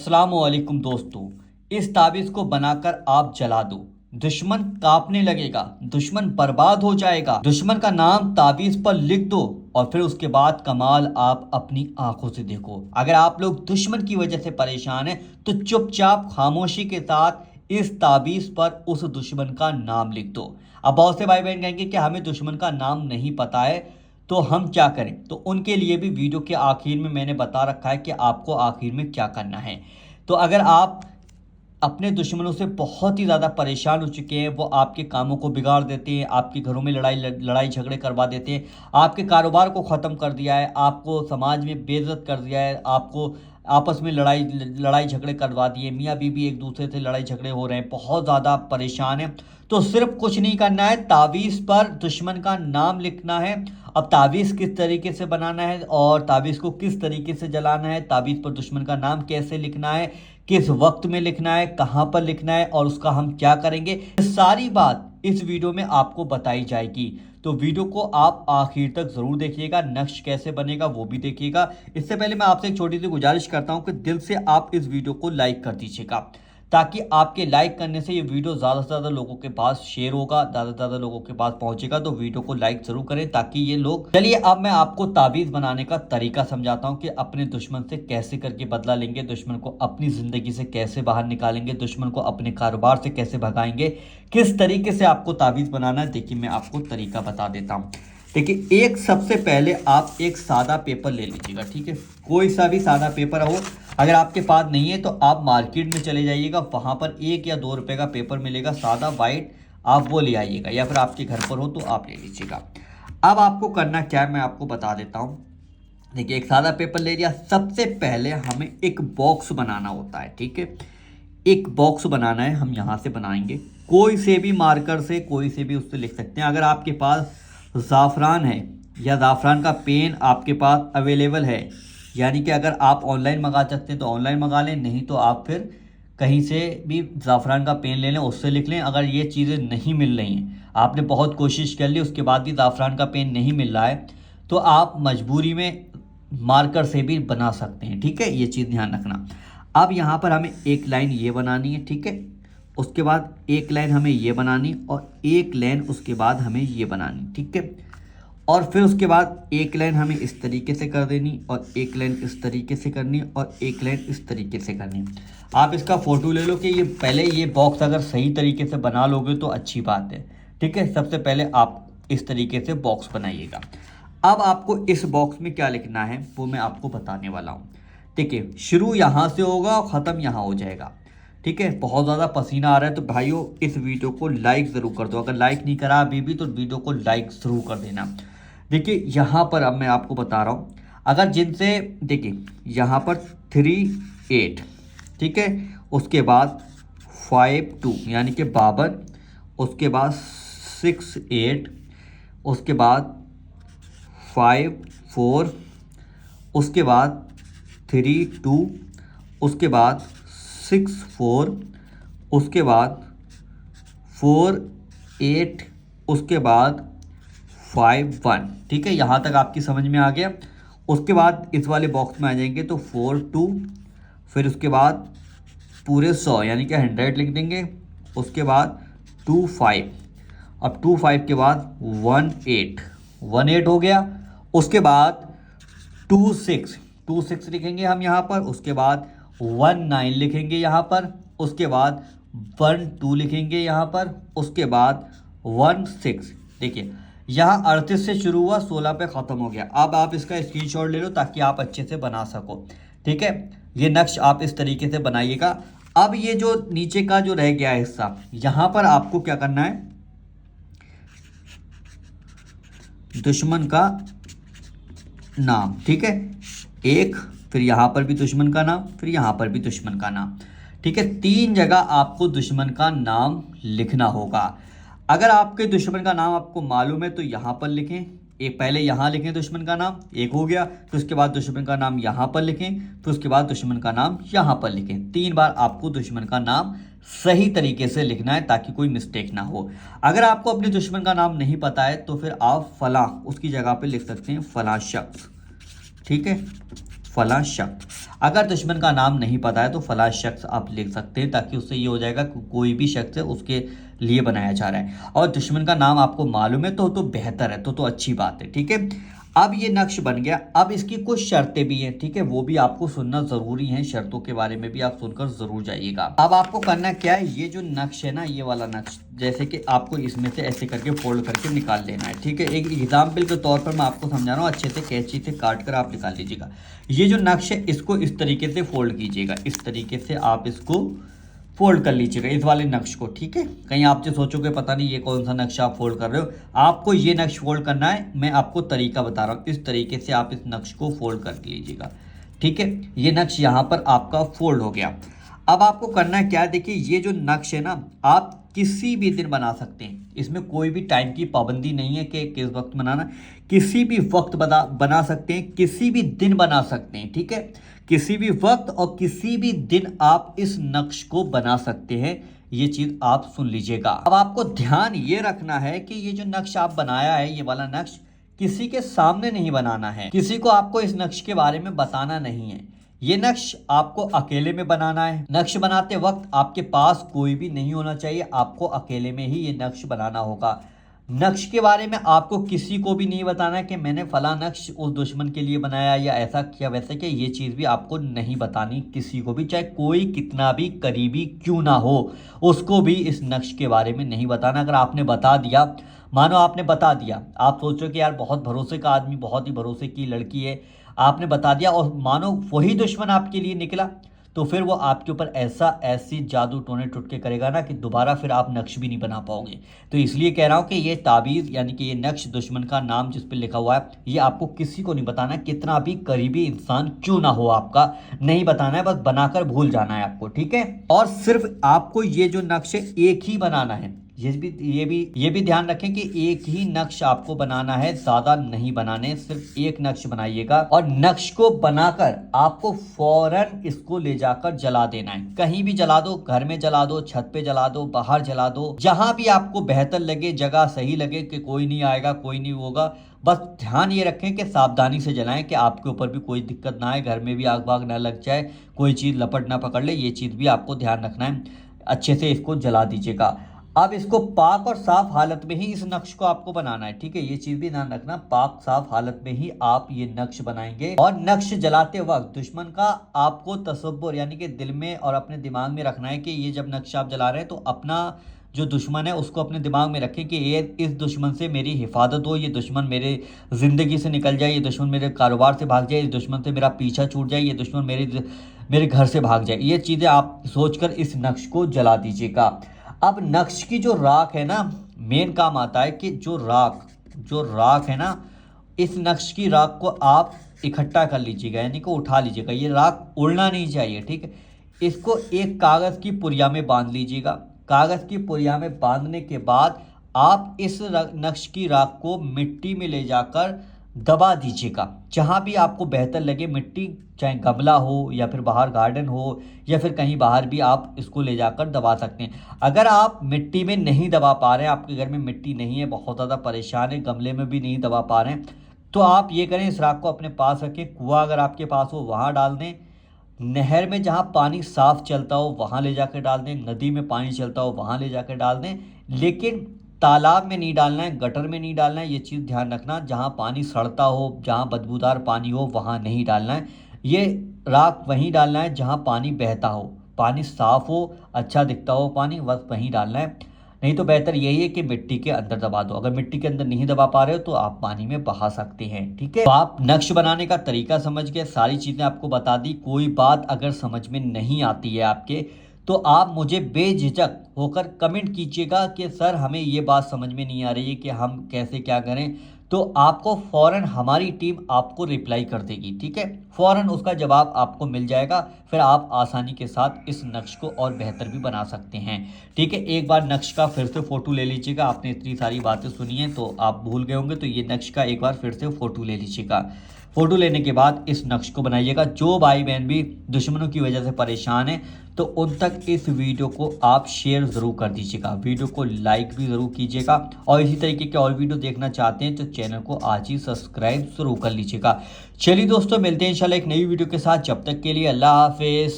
अस्सलामुअलैकुम दोस्तों, इस ताबीज़ को बनाकर आप जला दो, दुश्मन कांपने लगेगा, दुश्मन बर्बाद हो जाएगा। दुश्मन का नाम ताबीज़ पर लिख दो और फिर उसके बाद कमाल आप अपनी आंखों से देखो। अगर आप लोग दुश्मन की वजह से परेशान हैं तो चुपचाप खामोशी के साथ इस ताबीज़ पर उस दुश्मन का नाम लिख दो। अब बहुत से भाई बहन कहेंगे कि हमें दुश्मन का नाम नहीं पता है तो हम क्या करें, तो उनके लिए भी वीडियो के आखिर में मैंने बता रखा है कि आपको आखिर में क्या करना है। तो अगर आप अपने दुश्मनों से बहुत ही ज़्यादा परेशान हो चुके हैं, वो आपके कामों को बिगाड़ देते हैं, आपके घरों में लड़ाई झगड़े करवा देते हैं, आपके कारोबार को ख़त्म कर दिया है, आपको समाज में बेइज्जत कर दिया है, आपको आपस में लड़ाई झगड़े करवा दिए, मियाँ बीवी एक दूसरे से लड़ाई झगड़े हो रहे हैं, बहुत ज़्यादा परेशान हैं, तो सिर्फ कुछ नहीं करना है, ताबीज़ पर दुश्मन का नाम लिखना है। अब ताबीज़ किस तरीके से बनाना है और ताबीज़ को किस तरीके से जलाना है, ताबीज़ पर दुश्मन का नाम कैसे लिखना है, किस वक्त में लिखना है, कहाँ पर लिखना है और उसका हम क्या करेंगे, सारी बात इस वीडियो में आपको बताई जाएगी। तो वीडियो को आप आखिर तक ज़रूर देखिएगा, नक्श कैसे बनेगा वो भी देखिएगा। इससे पहले मैं आपसे एक छोटी सी गुजारिश करता हूँ कि दिल से आप इस वीडियो को लाइक कर दीजिएगा, ताकि आपके लाइक करने से ये वीडियो ज़्यादा से ज़्यादा लोगों के पास शेयर होगा, ज़्यादा से ज़्यादा लोगों के पास पहुंचेगा। तो वीडियो को लाइक ज़रूर करें ताकि ये लोग। चलिए अब मैं आपको ताबीज़ बनाने का तरीका समझाता हूं कि अपने दुश्मन से कैसे करके बदला लेंगे, दुश्मन को अपनी ज़िंदगी से कैसे बाहर निकालेंगे, दुश्मन को अपने कारोबार से कैसे भगाएंगे, किस तरीके से आपको ताबीज़ बनाना है। देखिए मैं आपको तरीका बता देता हूँ। देखिए, एक सबसे पहले आप एक सादा पेपर ले लीजिएगा, ठीक है, कोई सा भी सादा पेपर हो। अगर आपके पास नहीं है तो आप मार्केट में चले जाइएगा, वहाँ पर 1 या 2 रुपए का पेपर मिलेगा सादा वाइट, आप वो ले आइएगा, या फिर आपके घर पर हो तो आप ले लीजिएगा। अब आपको करना क्या है मैं आपको बता देता हूँ। देखिए, एक सादा पेपर ले लिया, सबसे पहले हमें एक बॉक्स बनाना होता है, ठीक है, एक बॉक्स बनाना है, हम यहाँ से बनाएंगे, कोई से भी मार्कर से, कोई से भी उससे लिख सकते हैं। अगर आपके पास ज़ाफ़रान है या ज़ाफ़रान का पेन आपके पास अवेलेबल है, यानी कि अगर आप ऑनलाइन मंगा सकते हैं तो ऑनलाइन मंगा लें, नहीं तो आप फिर कहीं से भी ज़ाफ़रान का पेन ले लें, उससे लिख लें। अगर ये चीज़ें नहीं मिल रही हैं, आपने बहुत कोशिश कर ली, उसके बाद भी ज़ाफ़रान का पेन नहीं मिल रहा है, तो आप मजबूरी में मार्कर से भी बना सकते हैं, ठीक है, ये चीज़ ध्यान रखना। अब यहाँ पर हमें एक लाइन ये बनानी है, ठीक है, उसके बाद एक लाइन हमें ये बनानी और एक लाइन उसके बाद हमें ये बनानी, ठीक है, और फिर उसके बाद एक लाइन हमें इस तरीके से कर देनी और एक लाइन इस तरीके से करनी और एक लाइन इस तरीके से करनी। आप इसका फ़ोटो ले लो कि ये पहले ये बॉक्स अगर सही तरीके से बना लोगे तो अच्छी बात है, ठीक है। सबसे पहले आप इस तरीके से बॉक्स बनाइएगा। अब आपको इस बॉक्स में क्या लिखना है वो मैं आपको बताने वाला हूँ। देखिए, शुरू यहाँ से होगा और ख़त्म यहाँ हो जाएगा, ठीक है। बहुत ज़्यादा पसीना आ रहा है तो भाइयों इस वीडियो को लाइक ज़रूर कर दो, अगर लाइक नहीं करा अभी भी तो वीडियो को लाइक ज़रूर कर देना। देखिए यहाँ पर अब मैं आपको बता रहा हूँ, अगर जिनसे, देखिए यहाँ पर 3 8, ठीक है, उसके बाद 5 2 यानी कि 52, उसके बाद 6 8, उसके बाद 5 4, उसके बाद 3 2, उसके बाद 6 4, उसके बाद 4 8, उसके बाद 5 1, ठीक है, यहाँ तक आपकी समझ में आ गया। उसके बाद इस वाले बॉक्स में आ जाएंगे तो 4 2, फिर उसके बाद पूरे 100 यानी कि 100 लिख देंगे, उसके बाद 2 5, अब 2 5 के बाद 1 8 हो गया, उसके बाद 2 6 लिखेंगे हम यहाँ पर, उसके बाद 1 9 लिखेंगे यहाँ पर, उसके बाद 1 2 लिखेंगे यहाँ पर, उसके बाद 1 6। देखिए यहाँ 38 से शुरू हुआ, 16 पे ख़त्म हो गया। अब आप इसका स्क्रीनशॉट ले लो ताकि आप अच्छे से बना सको, ठीक है। ये नक्श आप इस तरीके से बनाइएगा। अब ये जो नीचे का जो रह गया हिस्सा, यहाँ पर आपको क्या करना है, दुश्मन का नाम, ठीक है, एक, फिर यहाँ पर भी दुश्मन का नाम, फिर यहाँ पर भी दुश्मन का नाम, ठीक है, 3 जगह आपको दुश्मन का नाम लिखना होगा। अगर आपके दुश्मन का नाम आपको मालूम है तो यहाँ पर लिखें, एक पहले यहाँ लिखें दुश्मन का नाम, एक हो गया, फिर उसके बाद दुश्मन का नाम यहाँ पर लिखें, फिर उसके बाद दुश्मन का नाम यहाँ पर लिखें। 3 बार आपको दुश्मन का नाम सही तरीके से लिखना है ताकि कोई मिस्टेक ना हो। अगर आपको अपने दुश्मन का नाम नहीं पता है तो फिर आप फलां उसकी जगह पे लिख सकते हैं फलां शख्स, ठीक है, फला शख्स। अगर दुश्मन का नाम नहीं पता है तो फला शख्स आप लिख सकते हैं, ताकि उससे ये हो जाएगा कि कोई भी शख्स है उसके लिए बनाया जा रहा है। और दुश्मन का नाम आपको मालूम है तो बेहतर है, तो अच्छी बात है, ठीक है। अब ये नक्श बन गया। अब इसकी कुछ शर्तें भी हैं, ठीक है, वो भी आपको सुनना जरूरी है। शर्तों के बारे में भी आप सुनकर जरूर जाइएगा। अब आपको करना क्या है, ये जो नक्श है ना, ये वाला नक्श, जैसे कि आपको इसमें से ऐसे करके फोल्ड करके निकाल लेना है, ठीक है। एक एग्जाम्पल के तौर पर मैं आपको समझा रहा हूँ, अच्छे से कैंची से काट कर आप निकाल लीजिएगा। ये जो नक्श है इसको इस तरीके से फोल्ड कीजिएगा, इस तरीके से आप इसको फोल्ड कर लीजिएगा, इस वाले नक्श को, ठीक है। कहीं आपसे सोचोगे पता नहीं ये कौन सा नक्शा आप फोल्ड कर रहे हो, आपको ये नक्श फोल्ड करना है। मैं आपको तरीका बता रहा हूँ, इस तरीके से आप इस नक्श को फोल्ड कर लीजिएगा, ठीक है। ये नक्श यहाँ पर आपका फोल्ड हो गया। अब आपको करना है क्या, देखिए ये जो नक्श है ना, आप किसी भी दिन बना सकते हैं, इसमें कोई भी टाइम की पाबंदी नहीं है कि किस वक्त बनाना, किसी भी वक्त बना सकते हैं, किसी भी दिन बना सकते हैं, ठीक है। किसी भी वक्त और किसी भी दिन आप इस नक्श को बना सकते हैं, ये चीज आप सुन लीजिएगा। अब आपको ध्यान ये रखना है कि ये जो नक्श आप बनाया है, ये वाला नक्श किसी के सामने नहीं बनाना है, किसी को आपको इस नक्श के बारे में बताना नहीं है। ये नक्श आपको अकेले में बनाना है। नक्श बनाते वक्त आपके पास कोई भी नहीं होना चाहिए, आपको अकेले में ही ये नक्श बनाना होगा। नक्श के बारे में आपको किसी को भी नहीं बताना है कि मैंने फला नक्श उस दुश्मन के लिए बनाया या ऐसा किया वैसे किया, ये चीज़ भी आपको नहीं बतानी किसी को भी, चाहे कोई कितना भी करीबी क्यों ना हो, उसको भी इस नक्श के बारे में नहीं बताना। अगर आपने बता दिया, मानो आपने बता दिया, आप सोचो कि यार बहुत भरोसे का आदमी, बहुत ही भरोसे की लड़की है, आपने बता दिया और मानो वही दुश्मन आपके लिए निकला, तो फिर वो आपके ऊपर ऐसी जादू टोने टुटके करेगा ना कि दोबारा फिर आप नक्श भी नहीं बना पाओगे। तो इसलिए कह रहा हूँ कि ये ताबीज़ यानी कि ये नक्श, दुश्मन का नाम जिस पे लिखा हुआ है, ये आपको किसी को नहीं बताना, कितना भी करीबी इंसान क्यों ना हो, आपका नहीं बताना है, बस बनाकर भूल जाना है आपको, ठीक है। और सिर्फ आपको ये जो नक्श है एक ही बनाना है, ये भी ध्यान रखें कि एक ही नक्श आपको बनाना है, ज्यादा नहीं बनाने, सिर्फ एक नक्श बनाइएगा। और नक्श को बनाकर आपको फौरन इसको ले जाकर जला देना है। कहीं भी जला दो, घर में जला दो, छत पे जला दो, बाहर जला दो, जहां भी आपको बेहतर लगे, जगह सही लगे कि कोई नहीं आएगा, कोई नहीं होगा। बस ध्यान ये रखें कि सावधानी से जलाएं कि आपके ऊपर भी कोई दिक्कत ना आए, घर में भी आग बाग ना लग जाए, कोई चीज लपट ना पकड़ ले, ये चीज भी आपको ध्यान रखना है। अच्छे से इसको जला दीजिएगा। अब इसको पाक और साफ हालत में ही इस नक्श को आपको बनाना है, ठीक है। ये चीज भी ध्यान रखना, पाक साफ हालत में ही आप ये नक्श बनाएंगे। और नक्श जलाते वक्त दुश्मन का आपको तसव्वुर यानी कि दिल में और अपने दिमाग में रखना है कि ये जब नक्श आप जला रहे हैं तो अपना जो दुश्मन है उसको अपने दिमाग में रखें कि ये इस दुश्मन से मेरी हिफाजत हो, ये दुश्मन मेरे ज़िंदगी से निकल जाए, ये दुश्मन मेरे कारोबार से भाग जाए, इस दुश्मन से मेरा पीछा छूट जाए, ये दुश्मन मेरे घर से भाग जाए। ये चीज़ें आप सोचकर इस नक्श को जला दीजिएगा। अब नक्श की जो राख है ना, मेन काम आता है कि जो राख है ना, इस नक्श की राख को आप इकट्ठा कर लीजिएगा, यानी कि उठा लीजिएगा। ये राख उड़ना नहीं चाहिए, ठीक है। इसको एक कागज़ की पुरिया में बांध लीजिएगा। कागज़ की पुरिया में बांधने के बाद आप इस नक्श की राख को मिट्टी में ले जाकर दबा दीजिएगा, जहाँ भी आपको बेहतर लगे मिट्टी, चाहे गमला हो या फिर बाहर गार्डन हो या फिर कहीं बाहर भी आप इसको ले जाकर दबा सकते हैं। अगर आप मिट्टी में नहीं दबा पा रहे हैं, आपके घर में मिट्टी नहीं है, बहुत ज़्यादा परेशान है, गमले में भी नहीं दबा पा रहे हैं, तो आप ये करें, इस राख को अपने पास रखें। कुआं अगर आपके पास हो वहाँ डाल दें, नहर में जहाँ पानी साफ चलता हो वहाँ ले जाकर डाल दें, नदी में पानी चलता हो वहाँ ले जाकर डाल दें, लेकिन तालाब में नहीं डालना है, गटर में नहीं डालना है। ये चीज़ ध्यान रखना, जहाँ पानी सड़ता हो, जहाँ बदबूदार पानी हो वहाँ नहीं डालना है। ये राख वहीं डालना है जहाँ पानी बहता हो, पानी साफ हो, अच्छा दिखता हो पानी, बस वहीं डालना है। नहीं तो बेहतर यही है कि मिट्टी के अंदर दबा दो। अगर मिट्टी के अंदर नहीं दबा पा रहे हो तो आप पानी में बहा सकते हैं, ठीक है। तो आप नक्श बनाने का तरीका समझ गए, सारी चीज़ें आपको बता दी। कोई बात अगर समझ में नहीं आती है आपके, तो आप मुझे बेझिझक होकर कमेंट कीजिएगा कि सर हमें ये बात समझ में नहीं आ रही है कि हम कैसे क्या करें, तो आपको फ़ौरन हमारी टीम आपको रिप्लाई कर देगी, ठीक है। फ़ौरन उसका जवाब आपको मिल जाएगा, फिर आप आसानी के साथ इस नक्श को और बेहतर भी बना सकते हैं, ठीक है। एक बार नक्श का फिर से फ़ोटो ले लीजिएगा। आपने इतनी सारी बातें सुनी हैं तो आप भूल गए होंगे, तो ये नक्श का एक बार फिर से फ़ोटो ले लीजिएगा। फोटो लेने के बाद इस नक्श को बनाइएगा। जो भाई बहन भी दुश्मनों की वजह से परेशान है तो उन तक इस वीडियो को आप शेयर ज़रूर कर दीजिएगा, वीडियो को लाइक भी ज़रूर कीजिएगा और इसी तरीके के और वीडियो देखना चाहते हैं तो चैनल को आज ही सब्सक्राइब ज़रूर कर लीजिएगा। चलिए दोस्तों, मिलते हैं इंशाल्लाह एक नई वीडियो के साथ। जब तक के लिए अल्लाह हाफिज़।